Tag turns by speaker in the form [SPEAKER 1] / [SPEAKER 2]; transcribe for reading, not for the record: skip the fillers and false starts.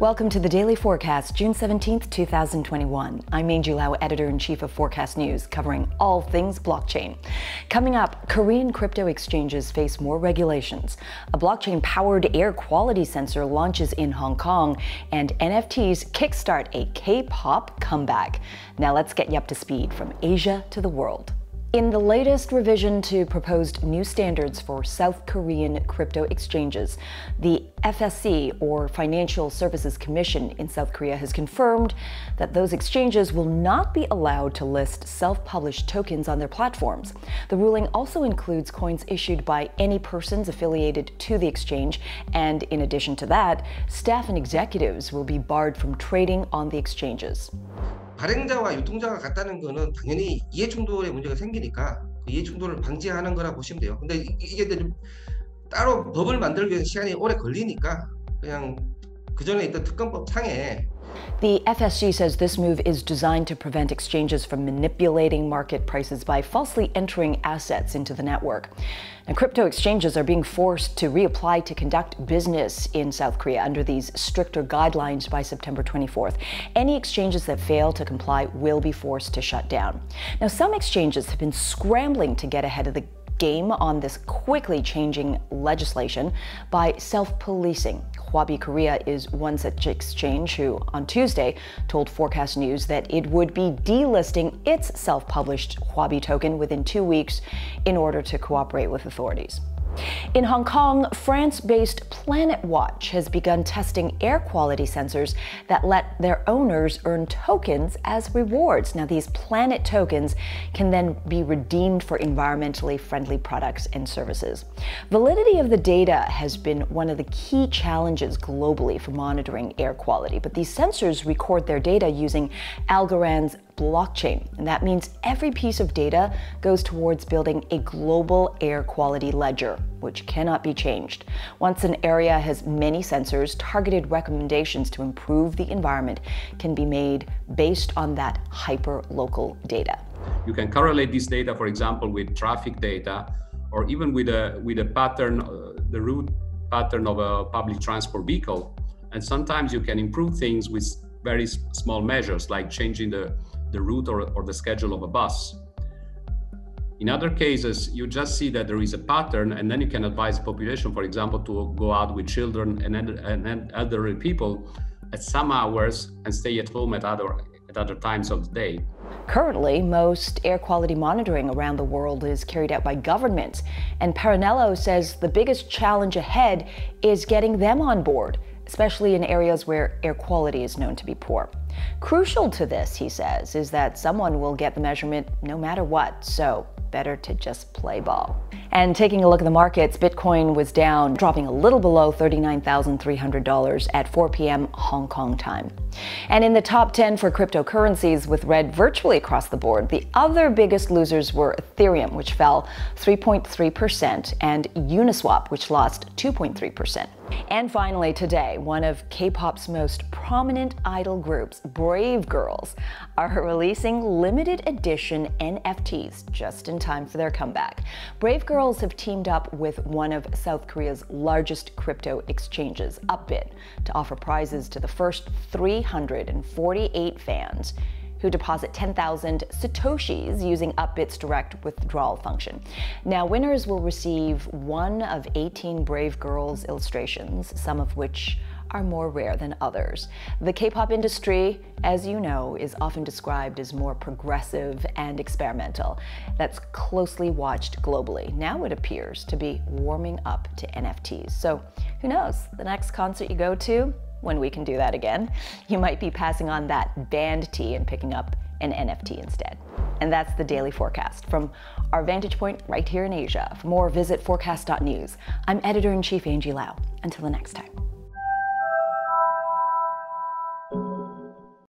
[SPEAKER 1] Welcome to the Daily Forecast, June 17th, 2021. I'm Angie Lau, Editor-in-Chief of Forecast News, covering all things blockchain. Coming up, Korean crypto exchanges face more regulations. A blockchain-powered air quality sensor launches in Hong Kong, and NFTs kickstart a K-pop comeback. Now let's get you up to speed from Asia to the world. In the latest revision to proposed new standards for South Korean crypto exchanges, the FSC, or Financial Services Commission in South Korea, has confirmed that those exchanges will not be allowed to list self-published tokens on their platforms. The ruling also includes coins issued by any persons affiliated to the exchange, and in addition to that, staff and executives will be barred from trading on the exchanges.
[SPEAKER 2] 발행자와 유통자가 같다는 거는 당연히 이해충돌의 문제가 생기니까 그 이해충돌을 방지하는 거라 보시면 돼요. 근데 이게 좀 따로 법을 만들기 위해서 시간이 오래 걸리니까 그냥 그전에 있던 특검법 상에
[SPEAKER 1] The FSC says this move is designed to prevent exchanges from manipulating market prices by falsely entering assets into the network. Now, crypto exchanges are being forced to reapply to conduct business in South Korea under these stricter guidelines by September 24th. Any exchanges that fail to comply will be forced to shut down. Now, some exchanges have been scrambling to get ahead of the game on this quickly changing legislation by self-policing. Huobi Korea is one such exchange who, on Tuesday, told Forecast News that it would be delisting its self-published Huobi token within 2 weeks in order to cooperate with authorities. In Hong Kong, France-based Planet Watch has begun testing air quality sensors that let their owners earn tokens as rewards. Now, these Planet tokens can then be redeemed for environmentally friendly products and services. Validity of the data has been one of the key challenges globally for monitoring air quality, but these sensors record their data using Algorand's blockchain, and that means every piece of data goes towards building a global air quality ledger, which cannot be changed. Once an area has many sensors, targeted recommendations to improve the environment can be made based on that hyper-local data.
[SPEAKER 3] You can correlate this data, for example, with traffic data, or even with a pattern, the route pattern of a public transport vehicle. And sometimes you can improve things with very small measures, like changing the route or the schedule of a bus. In other cases, you just see that there is a pattern, and then you can advise the population, for example, to go out with children and elderly people at some hours and stay at home at other times of the day.
[SPEAKER 1] Currently, most air quality monitoring around the world is carried out by governments, and Paranello says the biggest challenge ahead is getting them on board, especially in areas where air quality is known to be poor. Crucial to this, he says, is that someone will get the measurement no matter what, so better to just play ball. And taking a look at the markets, Bitcoin was down, dropping a little below $39,300 at 4 p.m. Hong Kong time. And in the top 10 for cryptocurrencies, with red virtually across the board, the other biggest losers were Ethereum, which fell 3.3%, and Uniswap, which lost 2.3%. And finally today, one of K-pop's most prominent idol groups, Brave Girls, are releasing limited edition NFTs just in time for their comeback. Brave Girls have teamed up with one of South Korea's largest crypto exchanges, Upbit, to offer prizes to the first 348 fans who deposit 10,000 Satoshis using Upbit's direct withdrawal function. Now, winners will receive one of 18 Brave Girls illustrations, some of which are more rare than others. The K-pop industry, as you know, is often described as more progressive and experimental. That's closely watched globally. Now it appears to be warming up to NFTs. So who knows, the next concert you go to, when we can do that again, you might be passing on that band tee and picking up an NFT instead. And that's the Daily Forecast from our vantage point right here in Asia. For more, visit forecast.news. I'm Editor-in-Chief Angie Lau. Until the next time.